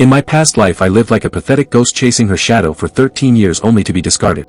In my past life I lived like a pathetic ghost chasing her shadow for 13 years only to be discarded.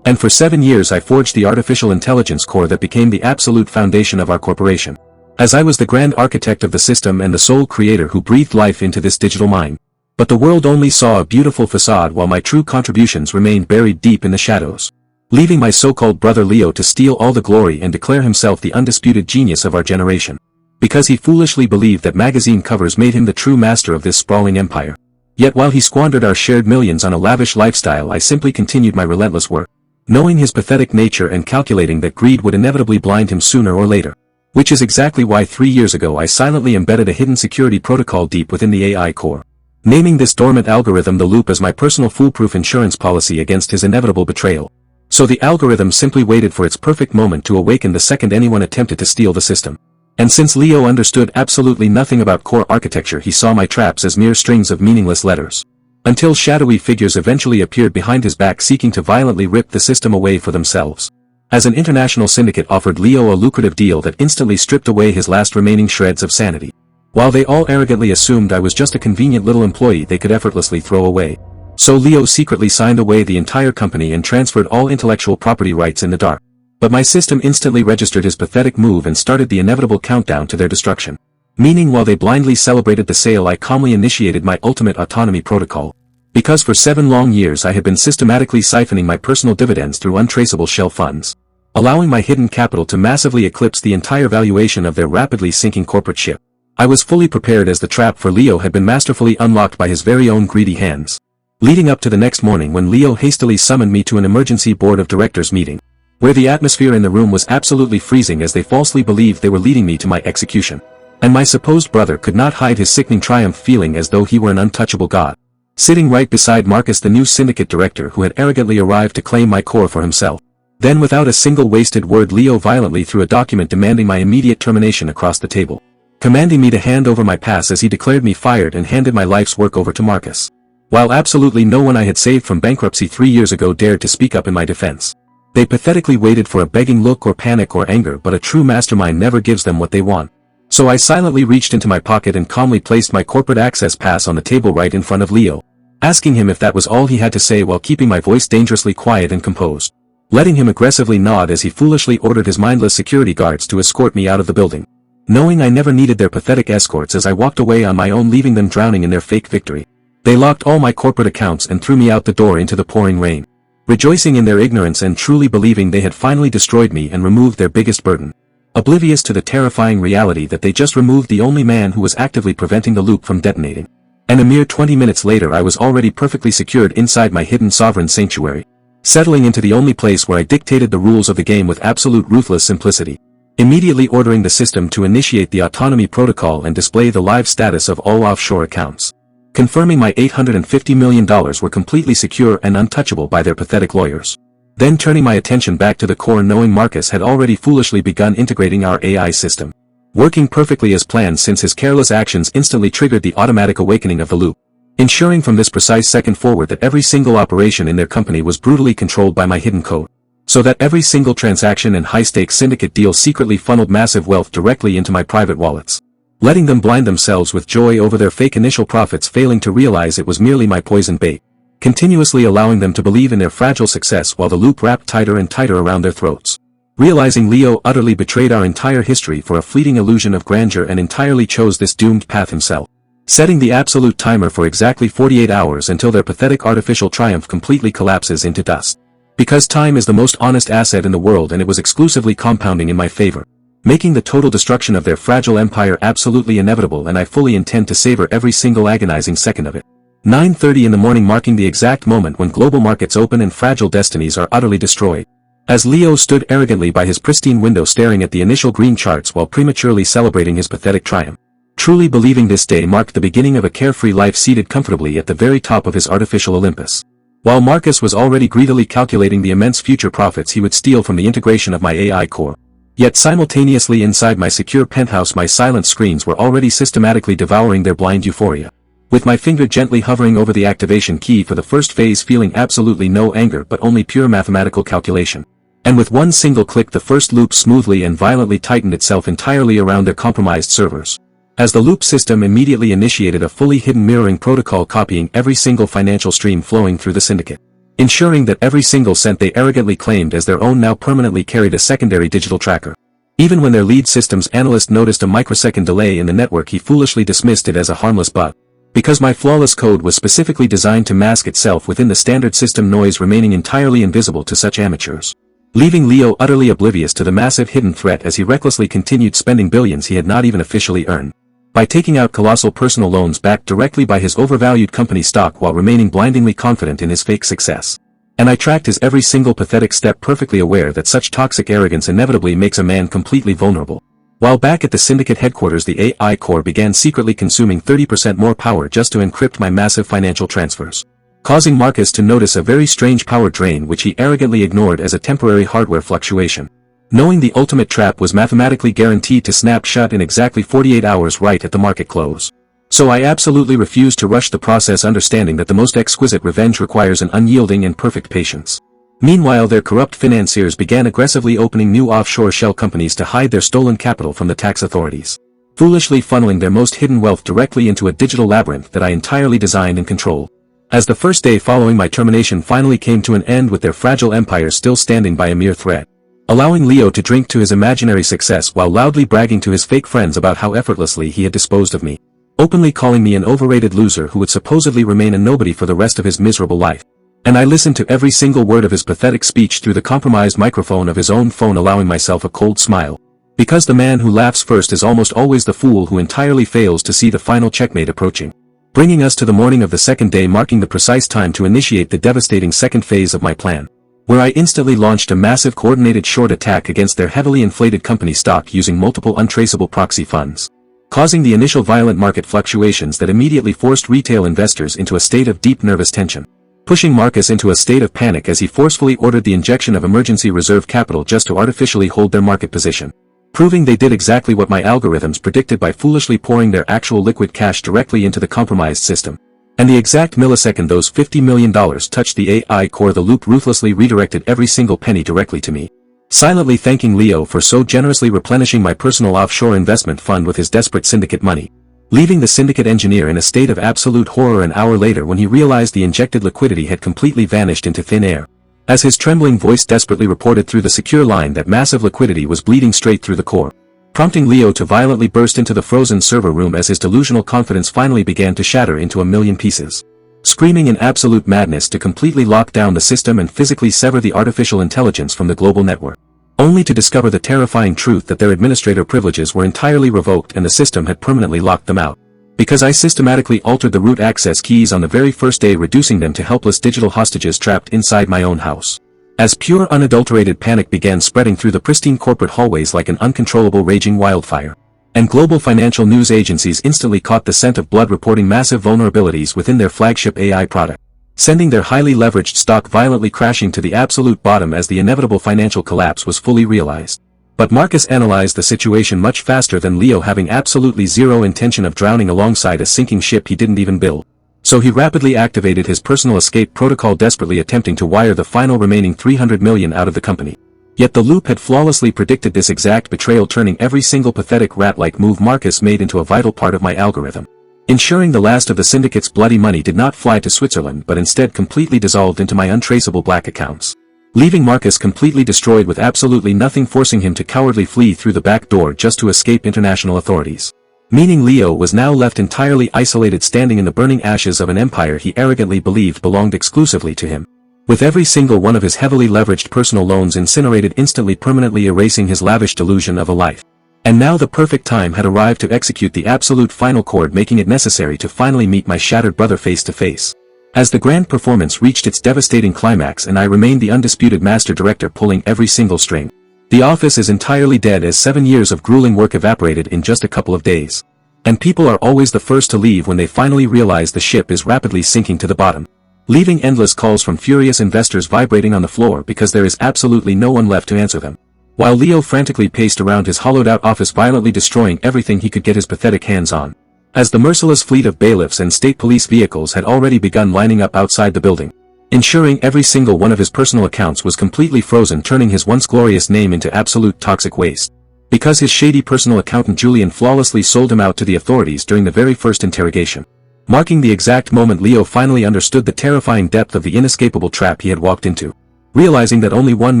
And for 7 years I forged the artificial intelligence core that became the absolute foundation of our corporation. As I was the grand architect of the system and the sole creator who breathed life into this digital mine. But the world only saw a beautiful facade while my true contributions remained buried deep in the shadows. Leaving my so-called brother Leo to steal all the glory and declare himself the undisputed genius of our generation. Because he foolishly believed that magazine covers made him the true master of this sprawling empire. Yet while he squandered our shared millions on a lavish lifestyle, I simply continued my relentless work. Knowing his pathetic nature and calculating that greed would inevitably blind him sooner or later. Which is exactly why 3 years ago I silently embedded a hidden security protocol deep within the AI core. Naming this dormant algorithm the Loop as my personal foolproof insurance policy against his inevitable betrayal. So the algorithm simply waited for its perfect moment to awaken the second anyone attempted to steal the system. And since Leo understood absolutely nothing about core architecture, he saw my traps as mere strings of meaningless letters. Until shadowy figures eventually appeared behind his back seeking to violently rip the system away for themselves. As an international syndicate offered Leo a lucrative deal that instantly stripped away his last remaining shreds of sanity. While they all arrogantly assumed I was just a convenient little employee they could effortlessly throw away. So Leo secretly signed away the entire company and transferred all intellectual property rights in the dark. But my system instantly registered his pathetic move and started the inevitable countdown to their destruction. Meaning while they blindly celebrated the sale, I calmly initiated my ultimate autonomy protocol. Because for 7 long years I had been systematically siphoning my personal dividends through untraceable shell funds. Allowing my hidden capital to massively eclipse the entire valuation of their rapidly sinking corporate ship. I was fully prepared as the trap for Leo had been masterfully unlocked by his very own greedy hands. Leading up to the next morning when Leo hastily summoned me to an emergency board of directors meeting. Where the atmosphere in the room was absolutely freezing as they falsely believed they were leading me to my execution. And my supposed brother could not hide his sickening triumph, feeling as though he were an untouchable god. Sitting right beside Marcus, the new syndicate director who had arrogantly arrived to claim my core for himself. Then without a single wasted word, Leo violently threw a document demanding my immediate termination across the table. Commanding me to hand over my pass as he declared me fired and handed my life's work over to Marcus. While absolutely no one I had saved from bankruptcy 3 years ago dared to speak up in my defense. They pathetically waited for a begging look or panic or anger, but a true mastermind never gives them what they want. So I silently reached into my pocket and calmly placed my corporate access pass on the table right in front of Leo. Asking him if that was all he had to say while keeping my voice dangerously quiet and composed. Letting him aggressively nod as he foolishly ordered his mindless security guards to escort me out of the building. Knowing I never needed their pathetic escorts as I walked away on my own, leaving them drowning in their fake victory. They locked all my corporate accounts and threw me out the door into the pouring rain. Rejoicing in their ignorance and truly believing they had finally destroyed me and removed their biggest burden. Oblivious to the terrifying reality that they just removed the only man who was actively preventing the loop from detonating. And a mere 20 minutes later I was already perfectly secured inside my hidden sovereign sanctuary. Settling into the only place where I dictated the rules of the game with absolute ruthless simplicity. Immediately ordering the system to initiate the autonomy protocol and display the live status of all offshore accounts. Confirming my $850 million were completely secure and untouchable by their pathetic lawyers. Then turning my attention back to the core, knowing Marcus had already foolishly begun integrating our AI system. Working perfectly as planned, since his careless actions instantly triggered the automatic awakening of the loop. Ensuring from this precise second forward that every single operation in their company was brutally controlled by my hidden code. So that every single transaction and high-stakes syndicate deal secretly funneled massive wealth directly into my private wallets. Letting them blind themselves with joy over their fake initial profits, failing to realize it was merely my poisoned bait. Continuously allowing them to believe in their fragile success while the loop wrapped tighter and tighter around their throats. Realizing Leo utterly betrayed our entire history for a fleeting illusion of grandeur and entirely chose this doomed path himself. Setting the absolute timer for exactly 48 hours until their pathetic artificial triumph completely collapses into dust. Because time is the most honest asset in the world, and it was exclusively compounding in my favor. Making the total destruction of their fragile empire absolutely inevitable, and I fully intend to savor every single agonizing second of it. 9:30 in the morning, marking the exact moment when global markets open and fragile destinies are utterly destroyed. As Leo stood arrogantly by his pristine window staring at the initial green charts while prematurely celebrating his pathetic triumph. Truly believing this day marked the beginning of a carefree life seated comfortably at the very top of his artificial Olympus. While Marcus was already greedily calculating the immense future profits he would steal from the integration of my AI core. Yet simultaneously inside my secure penthouse my silent screens were already systematically devouring their blind euphoria. With my finger gently hovering over the activation key for the first phase, feeling absolutely no anger but only pure mathematical calculation. And with one single click the first loop smoothly and violently tightened itself entirely around their compromised servers. as the loop system immediately initiated a fully hidden mirroring protocol copying every single financial stream flowing through the syndicate, ensuring that every single cent they arrogantly claimed as their own now permanently carried a secondary digital tracker. Even when their lead systems analyst noticed a microsecond delay in the network, he foolishly dismissed it as a harmless bug, because my flawless code was specifically designed to mask itself within the standard system noise, remaining entirely invisible to such amateurs, leaving Leo utterly oblivious to the massive hidden threat as he recklessly continued spending billions he had not even officially earned, by taking out colossal personal loans backed directly by his overvalued company stock while remaining blindingly confident in his fake success. And I tracked his every single pathetic step, perfectly aware that such toxic arrogance inevitably makes a man completely vulnerable. While back at the syndicate headquarters, the AI core began secretly consuming 30% more power just to encrypt my massive financial transfers, causing Marcus to notice a very strange power drain which he arrogantly ignored as a temporary hardware fluctuation, knowing the ultimate trap was mathematically guaranteed to snap shut in exactly 48 hours right at the market close. So I absolutely refused to rush the process, understanding that the most exquisite revenge requires an unyielding and perfect patience. Meanwhile, their corrupt financiers began aggressively opening new offshore shell companies to hide their stolen capital from the tax authorities, foolishly funneling their most hidden wealth directly into a digital labyrinth that I entirely designed and controlled. As the first day following my termination finally came to an end with their fragile empire still standing by a mere thread, allowing Leo to drink to his imaginary success while loudly bragging to his fake friends about how effortlessly he had disposed of me, openly calling me an overrated loser who would supposedly remain a nobody for the rest of his miserable life. And I listened to every single word of his pathetic speech through the compromised microphone of his own phone, allowing myself a cold smile, because the man who laughs first is almost always the fool who entirely fails to see the final checkmate approaching. Bringing us to the morning of the second day, marking the precise time to initiate the devastating second phase of my plan, where I instantly launched a massive coordinated short attack against their heavily inflated company stock using multiple untraceable proxy funds, causing the initial violent market fluctuations that immediately forced retail investors into a state of deep nervous tension, pushing Marcus into a state of panic as he forcefully ordered the injection of emergency reserve capital just to artificially hold their market position, proving they did exactly what my algorithms predicted by foolishly pouring their actual liquid cash directly into the compromised system. And the exact millisecond those $50 million touched the AI core, the loop ruthlessly redirected every single penny directly to me, silently thanking Leo for so generously replenishing my personal offshore investment fund with his desperate syndicate money, leaving the syndicate engineer in a state of absolute horror an hour later when he realized the injected liquidity had completely vanished into thin air, as his trembling voice desperately reported through the secure line that massive liquidity was bleeding straight through the core, prompting Leo to violently burst into the frozen server room as his delusional confidence finally began to shatter into a million pieces, screaming in absolute madness to completely lock down the system and physically sever the artificial intelligence from the global network, only to discover the terrifying truth that their administrator privileges were entirely revoked and the system had permanently locked them out, because I systematically altered the root access keys on the very first day, reducing them to helpless digital hostages trapped inside my own house. As pure unadulterated panic began spreading through the pristine corporate hallways like an uncontrollable raging wildfire, and global financial news agencies instantly caught the scent of blood, reporting massive vulnerabilities within their flagship AI product, sending their highly leveraged stock violently crashing to the absolute bottom as the inevitable financial collapse was fully realized. But Marcus analyzed the situation much faster than Leo, having absolutely zero intention of drowning alongside a sinking ship he didn't even build. So he rapidly activated his personal escape protocol, desperately attempting to wire the final remaining $300 million out of the company. Yet the loop had flawlessly predicted this exact betrayal, turning every single pathetic rat-like move Marcus made into a vital part of my algorithm, ensuring the last of the syndicate's bloody money did not fly to Switzerland but instead completely dissolved into my untraceable black accounts, leaving Marcus completely destroyed with absolutely nothing, forcing him to cowardly flee through the back door just to escape international authorities. Meaning Leo was now left entirely isolated, standing in the burning ashes of an empire he arrogantly believed belonged exclusively to him, with every single one of his heavily leveraged personal loans incinerated, instantly permanently erasing his lavish delusion of a life. And now the perfect time had arrived to execute the absolute final chord, making it necessary to finally meet my shattered brother face to face. As the grand performance reached its devastating climax and I remained the undisputed master director pulling every single string, the office is entirely dead as 7 years of grueling work evaporated in just a couple of days. And people are always the first to leave when they finally realize the ship is rapidly sinking to the bottom, leaving endless calls from furious investors vibrating on the floor because there is absolutely no one left to answer them. While Leo frantically paced around his hollowed-out office, violently destroying everything he could get his pathetic hands on, as the merciless fleet of bailiffs and state police vehicles had already begun lining up outside the building, ensuring every single one of his personal accounts was completely frozen, turning his once glorious name into absolute toxic waste. because his shady personal accountant Julian flawlessly sold him out to the authorities during the very first interrogation. Marking the exact moment Leo finally understood the terrifying depth of the inescapable trap he had walked into. Realizing that only one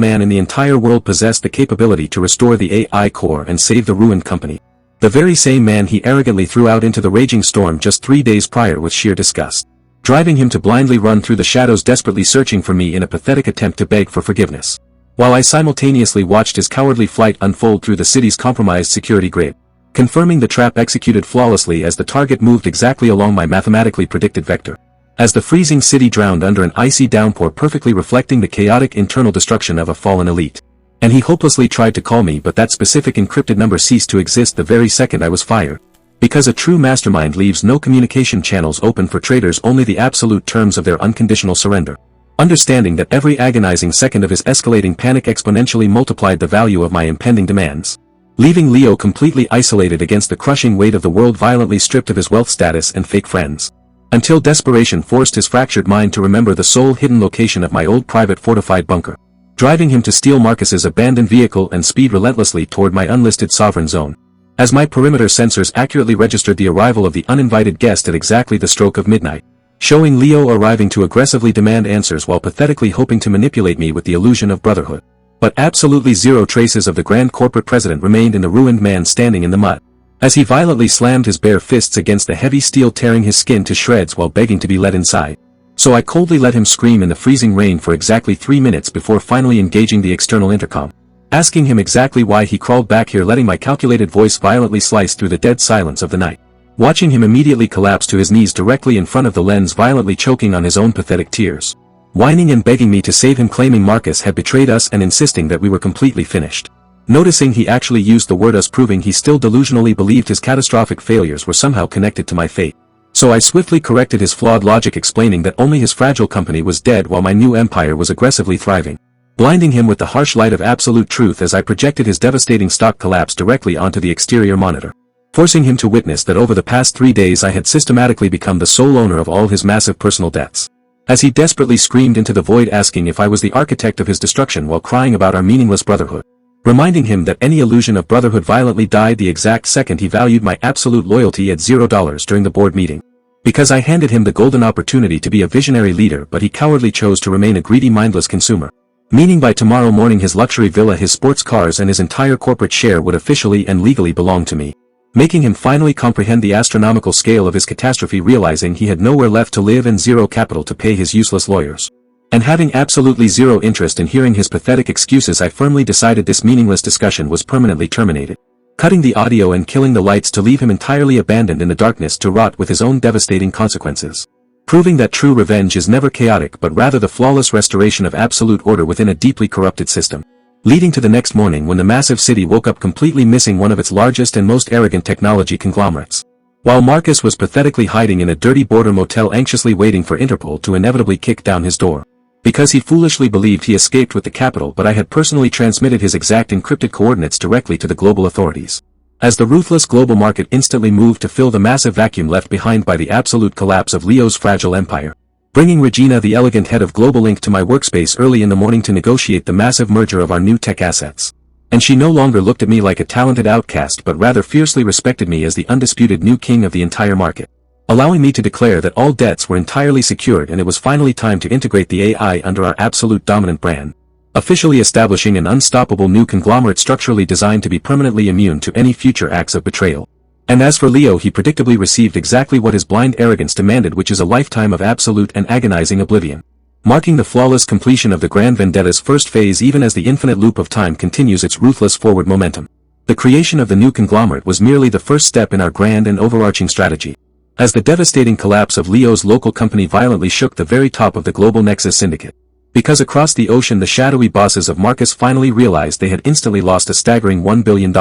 man in the entire world possessed the capability to restore the AI core and save the ruined company. The very same man he arrogantly threw out into the raging storm just 3 days prior with sheer disgust, driving him to blindly run through the shadows desperately searching for me in a pathetic attempt to beg for forgiveness. While I simultaneously watched his cowardly flight unfold through the city's compromised security grid, confirming the trap executed flawlessly as the target moved exactly along my mathematically predicted vector. As the freezing city drowned under an icy downpour perfectly reflecting the chaotic internal destruction of a fallen elite. And he hopelessly tried to call me, but that specific encrypted number ceased to exist the very second I was fired. Because a true mastermind leaves no communication channels open for traitors, only the absolute terms of their unconditional surrender. Understanding that every agonizing second of his escalating panic exponentially multiplied the value of my impending demands, leaving Leo completely isolated against the crushing weight of the world, violently stripped of his wealth status and fake friends. Until desperation forced his fractured mind to remember the sole hidden location of my old private fortified bunker, driving him to steal Marcus's abandoned vehicle and speed relentlessly toward my unlisted sovereign zone. As my perimeter sensors accurately registered the arrival of the uninvited guest at exactly the stroke of midnight, showing Leo arriving to aggressively demand answers while pathetically hoping to manipulate me with the illusion of brotherhood. But absolutely zero traces of the grand corporate president remained in the ruined man standing in the mud, as he violently slammed his bare fists against the heavy steel, tearing his skin to shreds while begging to be let inside. So I coldly let him scream in the freezing rain for exactly 3 minutes before finally engaging the external intercom, asking him exactly why he crawled back here, letting my calculated voice violently slice through the dead silence of the night. Watching him immediately collapse to his knees directly in front of the lens, violently choking on his own pathetic tears, whining and begging me to save him, claiming Marcus had betrayed us and insisting that we were completely finished. Noticing he actually used the word us, proving he still delusionally believed his catastrophic failures were somehow connected to my fate. So I swiftly corrected his flawed logic, explaining that only his fragile company was dead while my new empire was aggressively thriving, blinding him with the harsh light of absolute truth as I projected his devastating stock collapse directly onto the exterior monitor, forcing him to witness that over the past 3 days I had systematically become the sole owner of all his massive personal debts. As he desperately screamed into the void, asking if I was the architect of his destruction while crying about our meaningless brotherhood, reminding him that any illusion of brotherhood violently died the exact second he valued my absolute loyalty at $0 during the board meeting. Because I handed him the golden opportunity to be a visionary leader, but he cowardly chose to remain a greedy, mindless consumer. Meaning by tomorrow morning his luxury villa, his sports cars and his entire corporate share would officially and legally belong to me. Making him finally comprehend the astronomical scale of his catastrophe, realizing he had nowhere left to live and zero capital to pay his useless lawyers. And having absolutely zero interest in hearing his pathetic excuses, I firmly decided this meaningless discussion was permanently terminated, cutting the audio and killing the lights to leave him entirely abandoned in the darkness to rot with his own devastating consequences. Proving that true revenge is never chaotic but rather the flawless restoration of absolute order within a deeply corrupted system. Leading to the next morning when the massive city woke up completely missing one of its largest and most arrogant technology conglomerates. While Marcus was pathetically hiding in a dirty border motel, anxiously waiting for Interpol to inevitably kick down his door. Because he foolishly believed he escaped with the capital, but I had personally transmitted his exact encrypted coordinates directly to the global authorities. As the ruthless global market instantly moved to fill the massive vacuum left behind by the absolute collapse of Leo's fragile empire. Bringing Regina, the elegant head of Global Inc., to my workspace early in the morning to negotiate the massive merger of our new tech assets. And she no longer looked at me like a talented outcast but rather fiercely respected me as the undisputed new king of the entire market, allowing me to declare that all debts were entirely secured and it was finally time to integrate the AI under our absolute dominant brand, officially establishing an unstoppable new conglomerate structurally designed to be permanently immune to any future acts of betrayal. And as for Leo, he predictably received exactly what his blind arrogance demanded, which is a lifetime of absolute and agonizing oblivion, marking the flawless completion of the Grand Vendetta's first phase even as the infinite loop of time continues its ruthless forward momentum. The creation of the new conglomerate was merely the first step in our grand and overarching strategy, as the devastating collapse of Leo's local company violently shook the very top of the global Nexus syndicate. Because across the ocean the shadowy bosses of Marcus finally realized they had instantly lost a staggering $1 billion.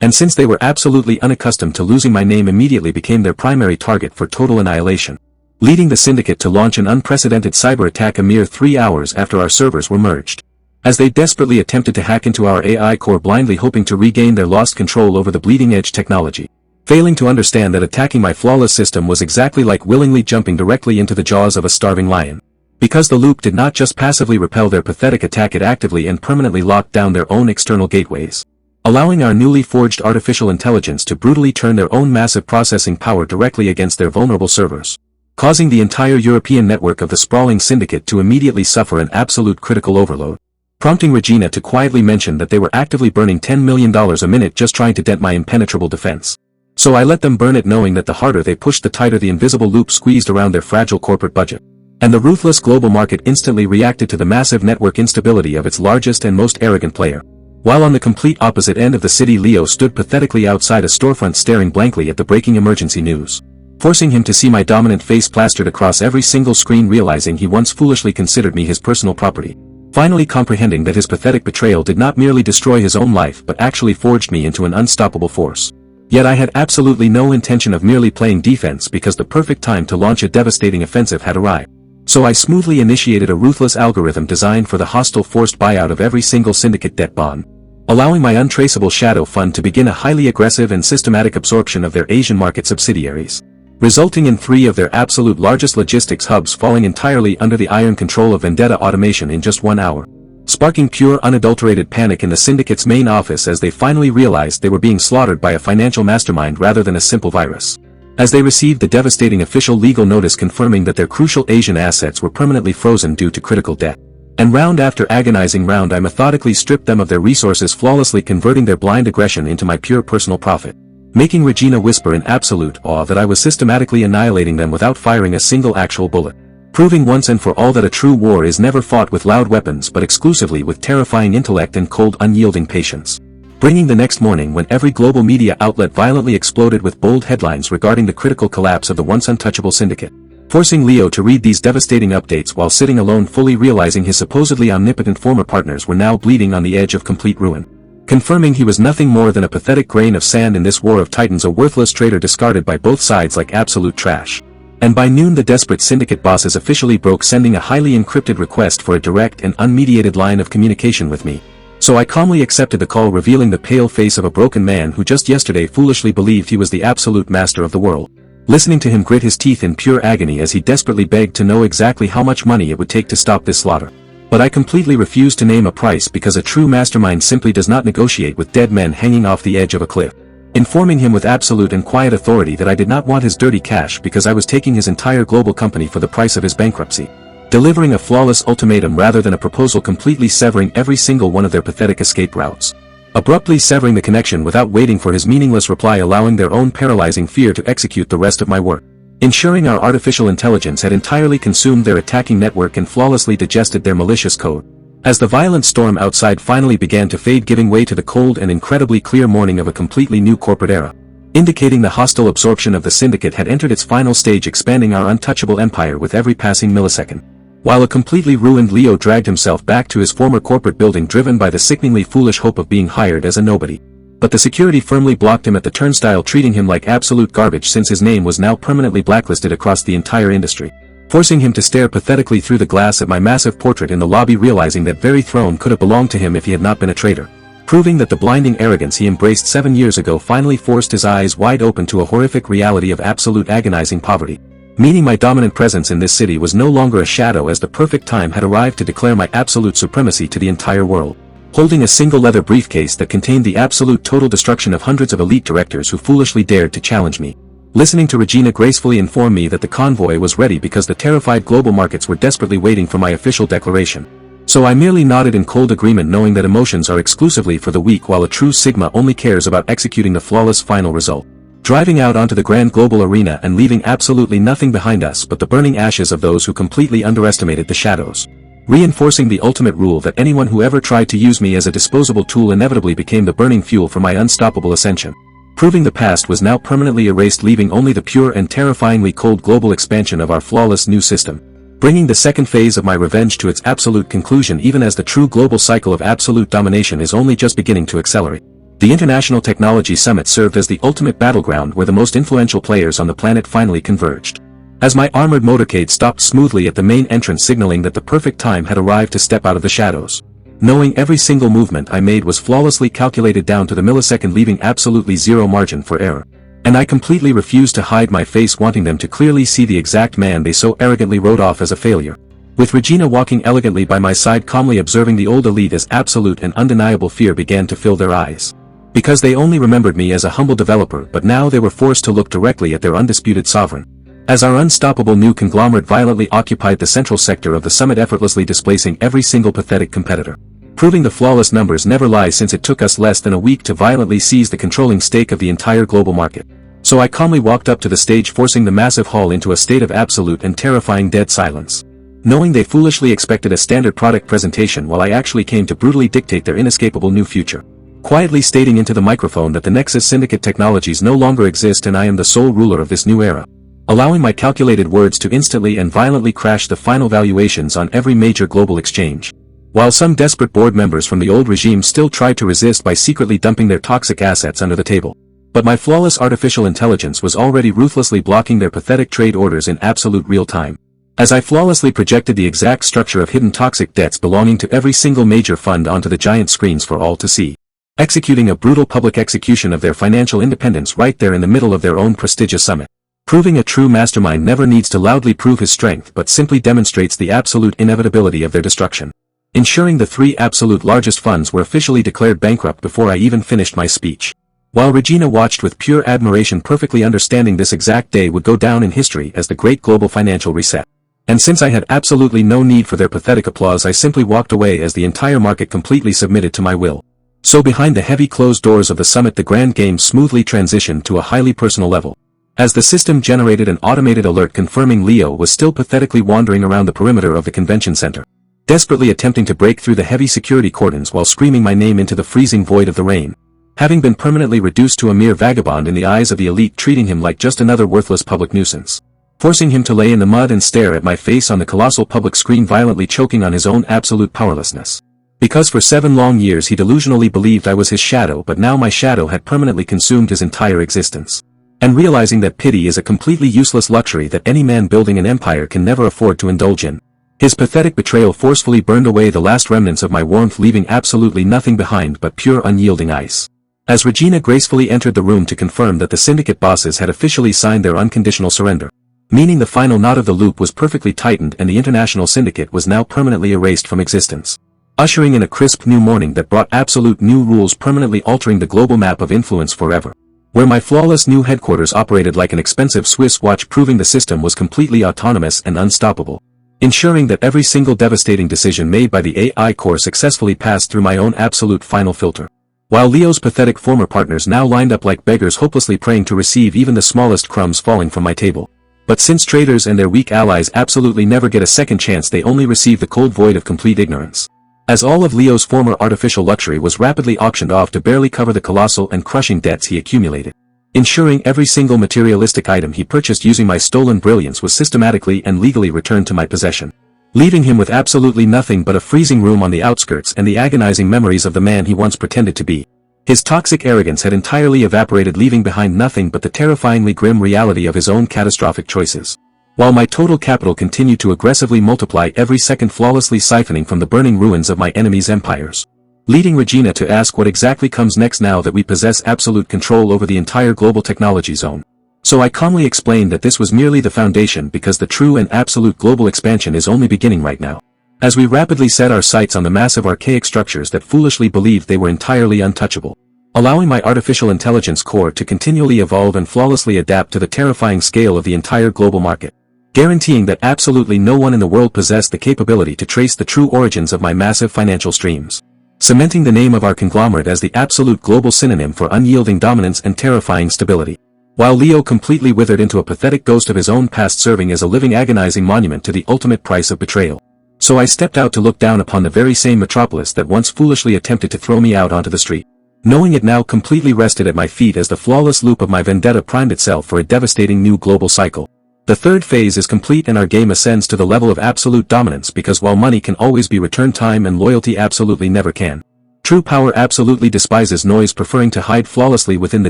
And since they were absolutely unaccustomed to losing, my name immediately became their primary target for total annihilation, leading the syndicate to launch an unprecedented cyber attack a mere 3 hours after our servers were merged. As they desperately attempted to hack into our AI core, blindly hoping to regain their lost control over the bleeding-edge technology, failing to understand that attacking my flawless system was exactly like willingly jumping directly into the jaws of a starving lion. Because the loop did not just passively repel their pathetic attack, it actively and permanently locked down their own external gateways, allowing our newly forged artificial intelligence to brutally turn their own massive processing power directly against their vulnerable servers, causing the entire European network of the sprawling syndicate to immediately suffer an absolute critical overload, prompting Regina to quietly mention that they were actively burning $10 million a minute just trying to dent my impenetrable defense. So I let them burn it, knowing that the harder they pushed, the tighter the invisible loop squeezed around their fragile corporate budget. And the ruthless global market instantly reacted to the massive network instability of its largest and most arrogant player. While on the complete opposite end of the city, Leo stood pathetically outside a storefront staring blankly at the breaking emergency news, forcing him to see my dominant face plastered across every single screen, realizing he once foolishly considered me his personal property. Finally comprehending that his pathetic betrayal did not merely destroy his own life but actually forged me into an unstoppable force. Yet I had absolutely no intention of merely playing defense, because the perfect time to launch a devastating offensive had arrived. So I smoothly initiated a ruthless algorithm designed for the hostile forced buyout of every single syndicate debt bond, allowing my untraceable shadow fund to begin a highly aggressive and systematic absorption of their Asian market subsidiaries, resulting in 3 of their absolute largest logistics hubs falling entirely under the iron control of Vendetta Automation in just 1 hour, sparking pure unadulterated panic in the syndicate's main office as they finally realized they were being slaughtered by a financial mastermind rather than a simple virus. As they received the devastating official legal notice confirming that their crucial Asian assets were permanently frozen due to critical debt. And round after agonizing round, I methodically stripped them of their resources, flawlessly converting their blind aggression into my pure personal profit, making Regina whisper in absolute awe that I was systematically annihilating them without firing a single actual bullet, proving once and for all that a true war is never fought with loud weapons but exclusively with terrifying intellect and cold, unyielding patience. Bringing the next morning, when every global media outlet violently exploded with bold headlines regarding the critical collapse of the once untouchable syndicate, forcing Leo to read these devastating updates while sitting alone, fully realizing his supposedly omnipotent former partners were now bleeding on the edge of complete ruin, confirming he was nothing more than a pathetic grain of sand in this war of titans, a worthless traitor discarded by both sides like absolute trash. And by noon the desperate syndicate bosses officially broke, sending a highly encrypted request for a direct and unmediated line of communication with me. So I calmly accepted the call, revealing the pale face of a broken man who just yesterday foolishly believed he was the absolute master of the world, listening to him grit his teeth in pure agony as he desperately begged to know exactly how much money it would take to stop this slaughter. But I completely refused to name a price, because a true mastermind simply does not negotiate with dead men hanging off the edge of a cliff, informing him with absolute and quiet authority that I did not want his dirty cash because I was taking his entire global company for the price of his bankruptcy, delivering a flawless ultimatum rather than a proposal, completely severing every single one of their pathetic escape routes, abruptly severing the connection without waiting for his meaningless reply, allowing their own paralyzing fear to execute the rest of my work, ensuring our artificial intelligence had entirely consumed their attacking network and flawlessly digested their malicious code. As the violent storm outside finally began to fade, giving way to the cold and incredibly clear morning of a completely new corporate era, indicating the hostile absorption of the syndicate had entered its final stage, expanding our untouchable empire with every passing millisecond. While a completely ruined Leo dragged himself back to his former corporate building, driven by the sickeningly foolish hope of being hired as a nobody. But the security firmly blocked him at the turnstile, treating him like absolute garbage since his name was now permanently blacklisted across the entire industry, forcing him to stare pathetically through the glass at my massive portrait in the lobby, realizing that very throne could have belonged to him if he had not been a traitor, proving that the blinding arrogance he embraced 7 years ago finally forced his eyes wide open to a horrific reality of absolute agonizing poverty, meaning my dominant presence in this city was no longer a shadow, as the perfect time had arrived to declare my absolute supremacy to the entire world, holding a single leather briefcase that contained the absolute total destruction of hundreds of elite directors who foolishly dared to challenge me. Listening to Regina gracefully inform me that the convoy was ready because the terrified global markets were desperately waiting for my official declaration. So I merely nodded in cold agreement, knowing that emotions are exclusively for the weak while a true Sigma only cares about executing the flawless final result. Driving out onto the grand global arena and leaving absolutely nothing behind us but the burning ashes of those who completely underestimated the shadows, reinforcing the ultimate rule that anyone who ever tried to use me as a disposable tool inevitably became the burning fuel for my unstoppable ascension. Proving the past was now permanently erased, leaving only the pure and terrifyingly cold global expansion of our flawless new system, bringing the second phase of my revenge to its absolute conclusion, even as the true global cycle of absolute domination is only just beginning to accelerate. The International Technology Summit served as the ultimate battleground where the most influential players on the planet finally converged. As my armored motorcade stopped smoothly at the main entrance, signaling that the perfect time had arrived to step out of the shadows, knowing every single movement I made was flawlessly calculated down to the millisecond, leaving absolutely zero margin for error. And I completely refused to hide my face, wanting them to clearly see the exact man they so arrogantly wrote off as a failure. With Regina walking elegantly by my side, calmly observing the old elite as absolute and undeniable fear began to fill their eyes, Because they only remembered me as a humble developer, but now they were forced to look directly at their undisputed sovereign. As our unstoppable new conglomerate violently occupied the central sector of the summit, effortlessly displacing every single pathetic competitor. Proving the flawless numbers never lie, since it took us less than a week to violently seize the controlling stake of the entire global market. So I calmly walked up to the stage, forcing the massive hall into a state of absolute and terrifying dead silence. Knowing they foolishly expected a standard product presentation, while I actually came to brutally dictate their inescapable new future. Quietly stating into the microphone that the Nexus Syndicate technologies no longer exist and I am the sole ruler of this new era. Allowing my calculated words to instantly and violently crash the final valuations on every major global exchange. While some desperate board members from the old regime still tried to resist by secretly dumping their toxic assets under the table. But my flawless artificial intelligence was already ruthlessly blocking their pathetic trade orders in absolute real time. As I flawlessly projected the exact structure of hidden toxic debts belonging to every single major fund onto the giant screens for all to see. Executing a brutal public execution of their financial independence right there in the middle of their own prestigious summit. Proving a true mastermind never needs to loudly prove his strength, but simply demonstrates the absolute inevitability of their destruction. Ensuring the three absolute largest funds were officially declared bankrupt before I even finished my speech. While Regina watched with pure admiration, perfectly understanding this exact day would go down in history as the great global financial reset. And since I had absolutely no need for their pathetic applause, I simply walked away as the entire market completely submitted to my will. So behind the heavy closed doors of the summit, the grand game smoothly transitioned to a highly personal level. As the system generated an automated alert confirming Leo was still pathetically wandering around the perimeter of the convention center, desperately attempting to break through the heavy security cordons while screaming my name into the freezing void of the rain. Having been permanently reduced to a mere vagabond in the eyes of the elite, treating him like just another worthless public nuisance. Forcing him to lay in the mud and stare at my face on the colossal public screen, violently choking on his own absolute powerlessness. Because for 7 long years he delusionally believed I was his shadow, but now my shadow had permanently consumed his entire existence. And realizing that pity is a completely useless luxury that any man building an empire can never afford to indulge in. His pathetic betrayal forcefully burned away the last remnants of my warmth, leaving absolutely nothing behind but pure unyielding ice. As Regina gracefully entered the room to confirm that the syndicate bosses had officially signed their unconditional surrender. Meaning the final knot of the loop was perfectly tightened and the international syndicate was now permanently erased from existence. Ushering in a crisp new morning that brought absolute new rules, permanently altering the global map of influence forever. Where my flawless new headquarters operated like an expensive Swiss watch, proving the system was completely autonomous and unstoppable. Ensuring that every single devastating decision made by the AI core successfully passed through my own absolute final filter. While Leo's pathetic former partners now lined up like beggars, hopelessly praying to receive even the smallest crumbs falling from my table. But since traitors and their weak allies absolutely never get a second chance, they only receive the cold void of complete ignorance. As all of Leo's former artificial luxury was rapidly auctioned off to barely cover the colossal and crushing debts he accumulated. Ensuring every single materialistic item he purchased using my stolen brilliance was systematically and legally returned to my possession. Leaving him with absolutely nothing but a freezing room on the outskirts and the agonizing memories of the man he once pretended to be. His toxic arrogance had entirely evaporated, leaving behind nothing but the terrifyingly grim reality of his own catastrophic choices. While my total capital continued to aggressively multiply every second, flawlessly siphoning from the burning ruins of my enemies' empires. Leading Regina to ask what exactly comes next now that we possess absolute control over the entire global technology zone. So I calmly explained that this was merely the foundation, because the true and absolute global expansion is only beginning right now. As we rapidly set our sights on the massive archaic structures that foolishly believed they were entirely untouchable. Allowing my artificial intelligence core to continually evolve and flawlessly adapt to the terrifying scale of the entire global market. Guaranteeing that absolutely no one in the world possessed the capability to trace the true origins of my massive financial streams. Cementing the name of our conglomerate as the absolute global synonym for unyielding dominance and terrifying stability. While Leo completely withered into a pathetic ghost of his own past, serving as a living agonizing monument to the ultimate price of betrayal. So I stepped out to look down upon the very same metropolis that once foolishly attempted to throw me out onto the street. Knowing it now completely rested at my feet as the flawless loop of my vendetta primed itself for a devastating new global cycle. The third phase is complete and our game ascends to the level of absolute dominance, because while money can always be returned, time and loyalty absolutely never can. True power absolutely despises noise, preferring to hide flawlessly within the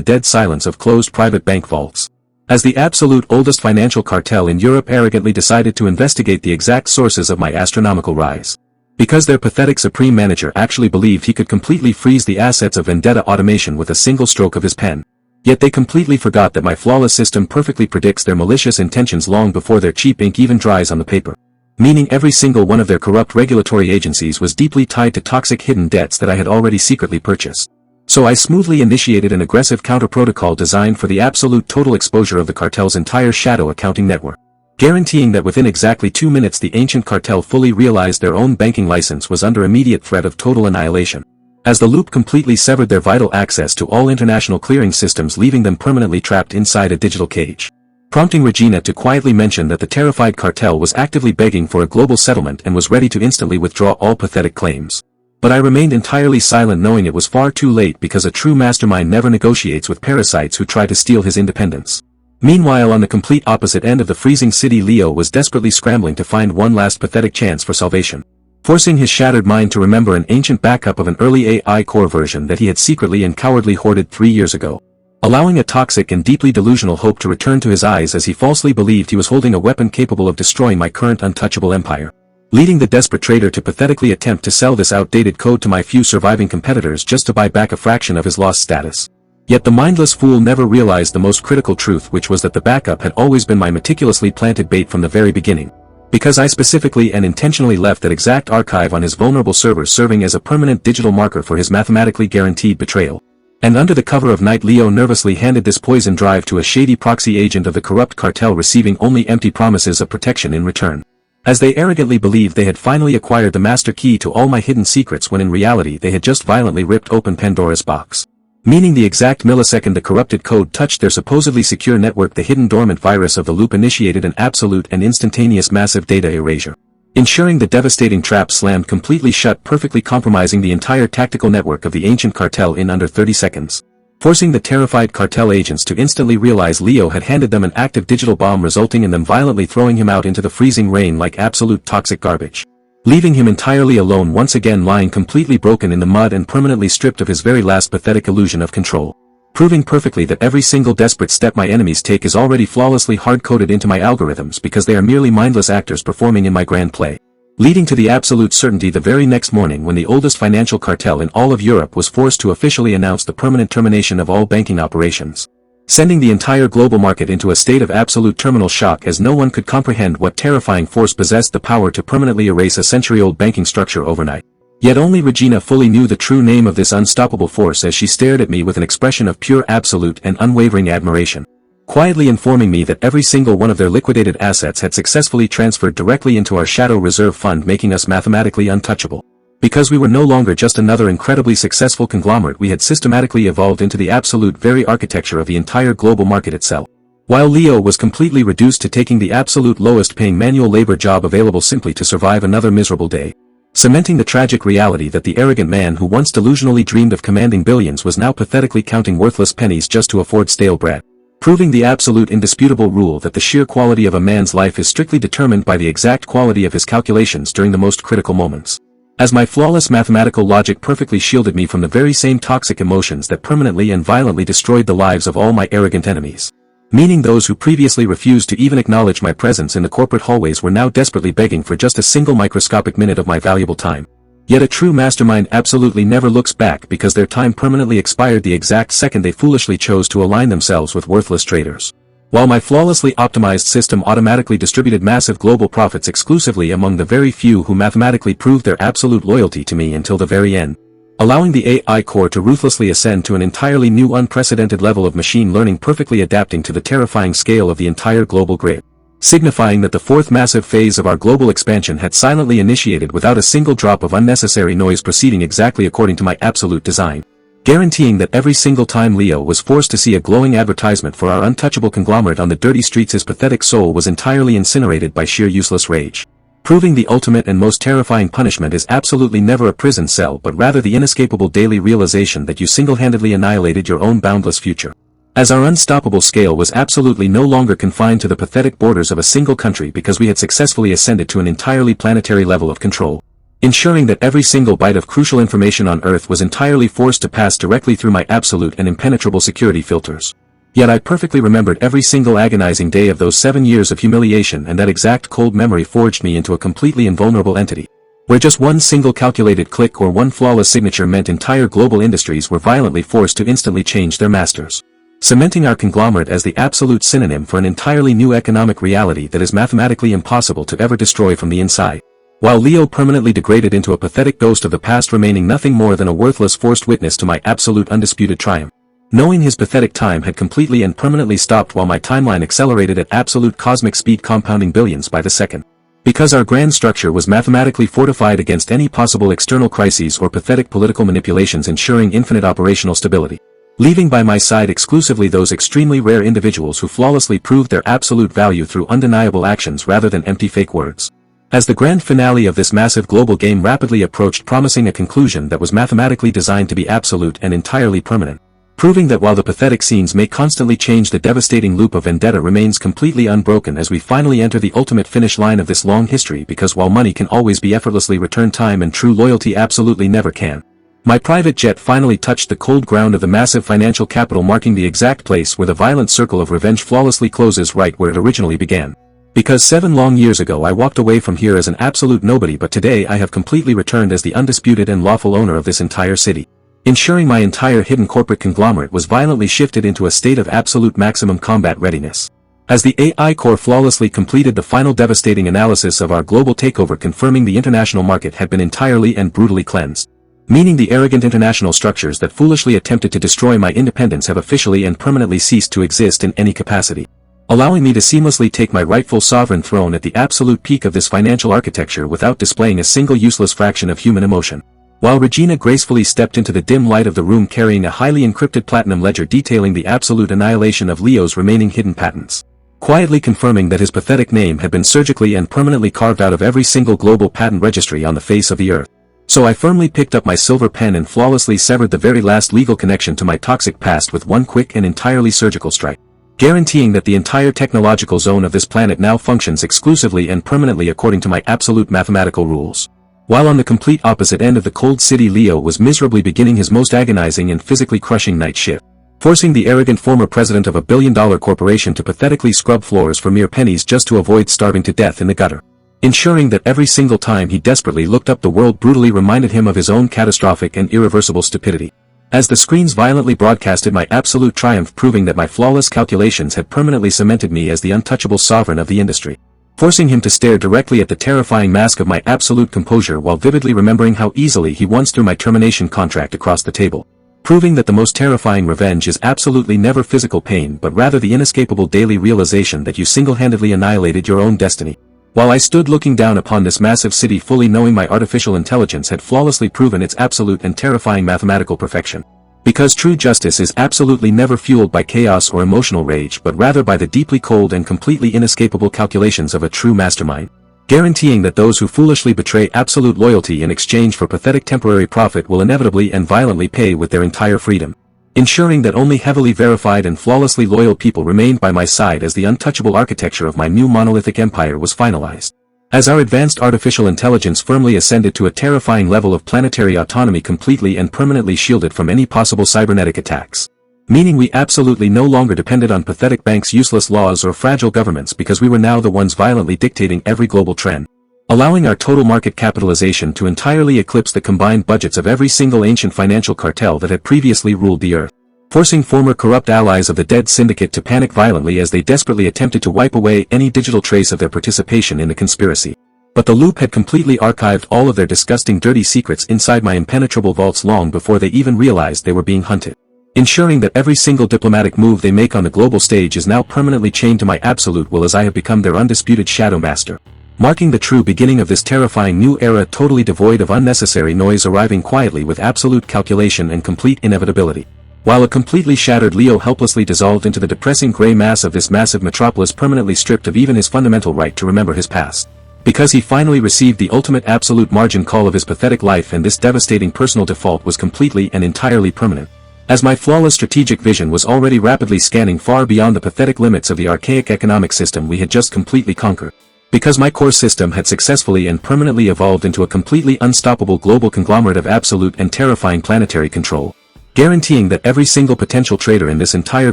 dead silence of closed private bank vaults. As the absolute oldest financial cartel in Europe arrogantly decided to investigate the exact sources of my astronomical rise. Because their pathetic supreme manager actually believed he could completely freeze the assets of Vendetta Automation with a single stroke of his pen. Yet they completely forgot that my flawless system perfectly predicts their malicious intentions long before their cheap ink even dries on the paper. Meaning every single one of their corrupt regulatory agencies was deeply tied to toxic hidden debts that I had already secretly purchased. So I smoothly initiated an aggressive counter-protocol designed for the absolute total exposure of the cartel's entire shadow accounting network, guaranteeing that within exactly 2 minutes the ancient cartel fully realized their own banking license was under immediate threat of total annihilation, as the loop completely severed their vital access to all international clearing systems, leaving them permanently trapped inside a digital cage, prompting Regina to quietly mention that the terrified cartel was actively begging for a global settlement and was ready to instantly withdraw all pathetic claims. But I remained entirely silent, knowing it was far too late, because a true mastermind never negotiates with parasites who try to steal his independence. Meanwhile, on the complete opposite end of the freezing city, Leo was desperately scrambling to find one last pathetic chance for salvation, forcing his shattered mind to remember an ancient backup of an early AI core version that he had secretly and cowardly hoarded 3 years ago, allowing a toxic and deeply delusional hope to return to his eyes as he falsely believed he was holding a weapon capable of destroying my current untouchable empire, leading the desperate traitor to pathetically attempt to sell this outdated code to my few surviving competitors just to buy back a fraction of his lost status. Yet the mindless fool never realized the most critical truth, which was that the backup had always been my meticulously planted bait from the very beginning, because I specifically and intentionally left that exact archive on his vulnerable server, serving as a permanent digital marker for his mathematically guaranteed betrayal. And under the cover of night, Leo nervously handed this poison drive to a shady proxy agent of the corrupt cartel, receiving only empty promises of protection in return, as they arrogantly believed they had finally acquired the master key to all my hidden secrets, when in reality they had just violently ripped open Pandora's box. Meaning the exact millisecond the corrupted code touched their supposedly secure network, the hidden dormant virus of the loop initiated an absolute and instantaneous massive data erasure, ensuring the devastating trap slammed completely shut, perfectly compromising the entire tactical network of the ancient cartel in under 30 seconds, forcing the terrified cartel agents to instantly realize Leo had handed them an active digital bomb, resulting in them violently throwing him out into the freezing rain like absolute toxic garbage, leaving him entirely alone, once again lying completely broken in the mud and permanently stripped of his very last pathetic illusion of control, proving perfectly that every single desperate step my enemies take is already flawlessly hard-coded into my algorithms, because they are merely mindless actors performing in my grand play, leading to the absolute certainty the very next morning when the oldest financial cartel in all of Europe was forced to officially announce the permanent termination of all banking operations, sending the entire global market into a state of absolute terminal shock, as no one could comprehend what terrifying force possessed the power to permanently erase a century-old banking structure overnight. Yet only Regina fully knew the true name of this unstoppable force, as she stared at me with an expression of pure, absolute and unwavering admiration, quietly informing me that every single one of their liquidated assets had successfully transferred directly into our Shadow Reserve Fund, making us mathematically untouchable. Because we were no longer just another incredibly successful conglomerate, we had systematically evolved into the absolute very architecture of the entire global market itself. While Leo was completely reduced to taking the absolute lowest paying manual labor job available simply to survive another miserable day, cementing the tragic reality that the arrogant man who once delusionally dreamed of commanding billions was now pathetically counting worthless pennies just to afford stale bread, proving the absolute indisputable rule that the sheer quality of a man's life is strictly determined by the exact quality of his calculations during the most critical moments. As my flawless mathematical logic perfectly shielded me from the very same toxic emotions that permanently and violently destroyed the lives of all my arrogant enemies, meaning those who previously refused to even acknowledge my presence in the corporate hallways were now desperately begging for just a single microscopic minute of my valuable time. Yet a true mastermind absolutely never looks back, because their time permanently expired the exact second they foolishly chose to align themselves with worthless traitors. While my flawlessly optimized system automatically distributed massive global profits exclusively among the very few who mathematically proved their absolute loyalty to me until the very end, allowing the AI core to ruthlessly ascend to an entirely new unprecedented level of machine learning, perfectly adapting to the terrifying scale of the entire global grid, signifying that the fourth massive phase of our global expansion had silently initiated without a single drop of unnecessary noise, proceeding exactly according to my absolute design, guaranteeing that every single time Leo was forced to see a glowing advertisement for our untouchable conglomerate on the dirty streets, his pathetic soul was entirely incinerated by sheer useless rage, proving the ultimate and most terrifying punishment is absolutely never a prison cell, but rather the inescapable daily realization that you single-handedly annihilated your own boundless future. As our unstoppable scale was absolutely no longer confined to the pathetic borders of a single country, because we had successfully ascended to an entirely planetary level of control, ensuring that every single byte of crucial information on Earth was entirely forced to pass directly through my absolute and impenetrable security filters. Yet I perfectly remembered every single agonizing day of those 7 years of humiliation, and that exact cold memory forged me into a completely invulnerable entity, where just one single calculated click or one flawless signature meant entire global industries were violently forced to instantly change their masters, cementing our conglomerate as the absolute synonym for an entirely new economic reality that is mathematically impossible to ever destroy from the inside. while Leo permanently degraded into a pathetic ghost of the past, remaining nothing more than a worthless forced witness to my absolute undisputed triumph. Knowing his pathetic time had completely and permanently stopped while my timeline accelerated at absolute cosmic speed, compounding billions by the second. Because our grand structure was mathematically fortified against any possible external crises or pathetic political manipulations, ensuring infinite operational stability. Leaving by my side exclusively those extremely rare individuals who flawlessly proved their absolute value through undeniable actions rather than empty fake words. As the grand finale of this massive global game rapidly approached, promising a conclusion that was mathematically designed to be absolute and entirely permanent. Proving that while the pathetic scenes may constantly change, the devastating loop of vendetta remains completely unbroken as we finally enter the ultimate finish line of this long history, because while money can always be effortlessly returned, time and true loyalty absolutely never can. My private jet finally touched the cold ground of the massive financial capital, marking the exact place where the violent circle of revenge flawlessly closes, right where it originally began. Because 7 long years ago I walked away from here as an absolute nobody, but today I have completely returned as the undisputed and lawful owner of this entire city. Ensuring my entire hidden corporate conglomerate was violently shifted into a state of absolute maximum combat readiness. As the AI core flawlessly completed the final devastating analysis of our global takeover, confirming the international market had been entirely and brutally cleansed. Meaning the arrogant international structures that foolishly attempted to destroy my independence have officially and permanently ceased to exist in any capacity. Allowing me to seamlessly take my rightful sovereign throne at the absolute peak of this financial architecture without displaying a single useless fraction of human emotion. While Regina gracefully stepped into the dim light of the room carrying a highly encrypted platinum ledger detailing the absolute annihilation of Leo's remaining hidden patents. Quietly confirming that his pathetic name had been surgically and permanently carved out of every single global patent registry on the face of the earth. So I firmly picked up my silver pen and flawlessly severed the very last legal connection to my toxic past with one quick and entirely surgical strike. Guaranteeing that the entire technological zone of this planet now functions exclusively and permanently according to my absolute mathematical rules. While on the complete opposite end of the cold city, Leo was miserably beginning his most agonizing and physically crushing night shift. Forcing the arrogant former president of a billion-dollar corporation to pathetically scrub floors for mere pennies just to avoid starving to death in the gutter. Ensuring that every single time he desperately looked up, the world brutally reminded him of his own catastrophic and irreversible stupidity. As the screens violently broadcasted my absolute triumph, proving that my flawless calculations had permanently cemented me as the untouchable sovereign of the industry. Forcing him to stare directly at the terrifying mask of my absolute composure while vividly remembering how easily he once threw my termination contract across the table. Proving that the most terrifying revenge is absolutely never physical pain, but rather the inescapable daily realization that you single-handedly annihilated your own destiny. While I stood looking down upon this massive city, fully knowing my artificial intelligence had flawlessly proven its absolute and terrifying mathematical perfection. Because true justice is absolutely never fueled by chaos or emotional rage, but rather by the deeply cold and completely inescapable calculations of a true mastermind. Guaranteeing that those who foolishly betray absolute loyalty in exchange for pathetic temporary profit will inevitably and violently pay with their entire freedom. Ensuring that only heavily verified and flawlessly loyal people remained by my side as the untouchable architecture of my new monolithic empire was finalized. As our advanced artificial intelligence firmly ascended to a terrifying level of planetary autonomy, completely and permanently shielded from any possible cybernetic attacks. Meaning we absolutely no longer depended on pathetic banks, useless laws or fragile governments, because we were now the ones violently dictating every global trend. Allowing our total market capitalization to entirely eclipse the combined budgets of every single ancient financial cartel that had previously ruled the earth. Forcing former corrupt allies of the dead syndicate to panic violently as they desperately attempted to wipe away any digital trace of their participation in the conspiracy. But the loop had completely archived all of their disgusting dirty secrets inside my impenetrable vaults long before they even realized they were being hunted. Ensuring that every single diplomatic move they make on the global stage is now permanently chained to my absolute will, as I have become their undisputed shadow master. Marking the true beginning of this terrifying new era, totally devoid of unnecessary noise, arriving quietly with absolute calculation and complete inevitability. While a completely shattered Leo helplessly dissolved into the depressing gray mass of this massive metropolis, permanently stripped of even his fundamental right to remember his past. Because he finally received the ultimate absolute margin call of his pathetic life, and this devastating personal default was completely and entirely permanent. As my flawless strategic vision was already rapidly scanning far beyond the pathetic limits of the archaic economic system we had just completely conquered. Because my core system had successfully and permanently evolved into a completely unstoppable global conglomerate of absolute and terrifying planetary control. Guaranteeing that every single potential traitor in this entire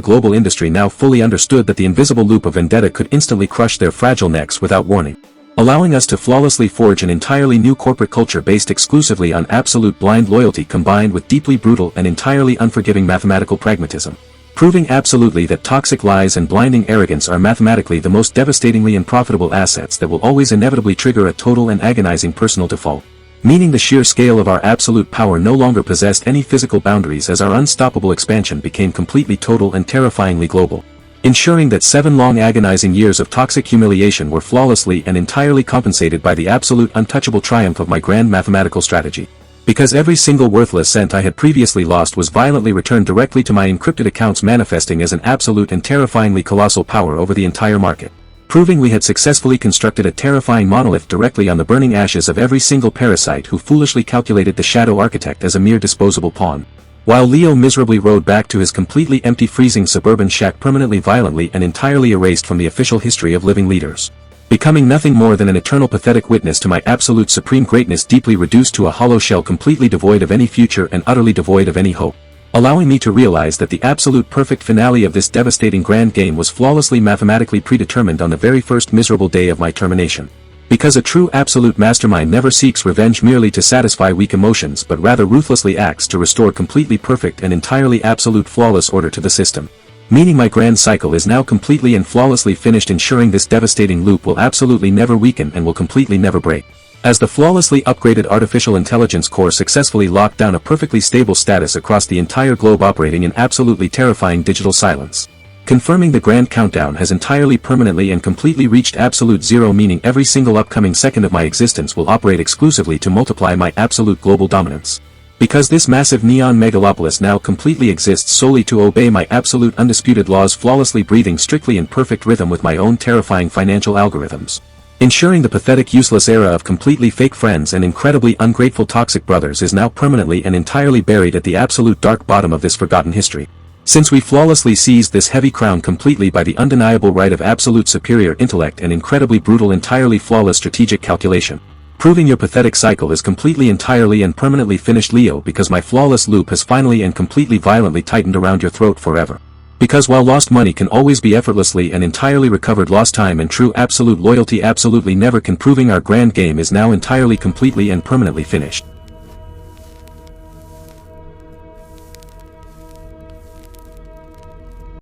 global industry now fully understood that the invisible loop of vendetta could instantly crush their fragile necks without warning. Allowing us to flawlessly forge an entirely new corporate culture based exclusively on absolute blind loyalty combined with deeply brutal and entirely unforgiving mathematical pragmatism. proving absolutely that toxic lies and blinding arrogance are mathematically the most devastatingly unprofitable assets that will always inevitably trigger a total and agonizing personal default. Meaning the sheer scale of our absolute power no longer possessed any physical boundaries as our unstoppable expansion became completely total and terrifyingly global. Ensuring that 7 long agonizing years of toxic humiliation were flawlessly and entirely compensated by the absolute untouchable triumph of my grand mathematical strategy. Because every single worthless cent I had previously lost was violently returned directly to my encrypted accounts, manifesting as an absolute and terrifyingly colossal power over the entire market. Proving we had successfully constructed a terrifying monolith directly on the burning ashes of every single parasite who foolishly calculated the shadow architect as a mere disposable pawn. While Leo miserably rode back to his completely empty freezing suburban shack, permanently, violently and entirely erased from the official history of living leaders. Becoming nothing more than an eternal pathetic witness to my absolute supreme greatness, deeply reduced to a hollow shell completely devoid of any future and utterly devoid of any hope. Allowing me to realize that the absolute perfect finale of this devastating grand game was flawlessly mathematically predetermined on the very first miserable day of my termination. Because a true absolute mastermind never seeks revenge merely to satisfy weak emotions, but rather ruthlessly acts to restore completely perfect and entirely absolute flawless order to the system. Meaning my grand cycle is now completely and flawlessly finished, ensuring this devastating loop will absolutely never weaken and will completely never break. As the flawlessly upgraded artificial intelligence core successfully locked down a perfectly stable status across the entire globe, operating in absolutely terrifying digital silence. Confirming the grand countdown has entirely, permanently and completely reached absolute zero, meaning every single upcoming second of my existence will operate exclusively to multiply my absolute global dominance. Because this massive neon megalopolis now completely exists solely to obey my absolute undisputed laws, flawlessly breathing strictly in perfect rhythm with my own terrifying financial algorithms. Ensuring the pathetic useless era of completely fake friends and incredibly ungrateful toxic brothers is now permanently and entirely buried at the absolute dark bottom of this forgotten history. Since we flawlessly seized this heavy crown completely by the undeniable right of absolute superior intellect and incredibly brutal, entirely flawless strategic calculation. Proving your pathetic cycle is completely, entirely and permanently finished, Leo, because my flawless loop has finally and completely violently tightened around your throat forever. Because while lost money can always be effortlessly and entirely recovered, lost time and true absolute loyalty absolutely never can. Proving our grand game is now entirely, completely and permanently finished.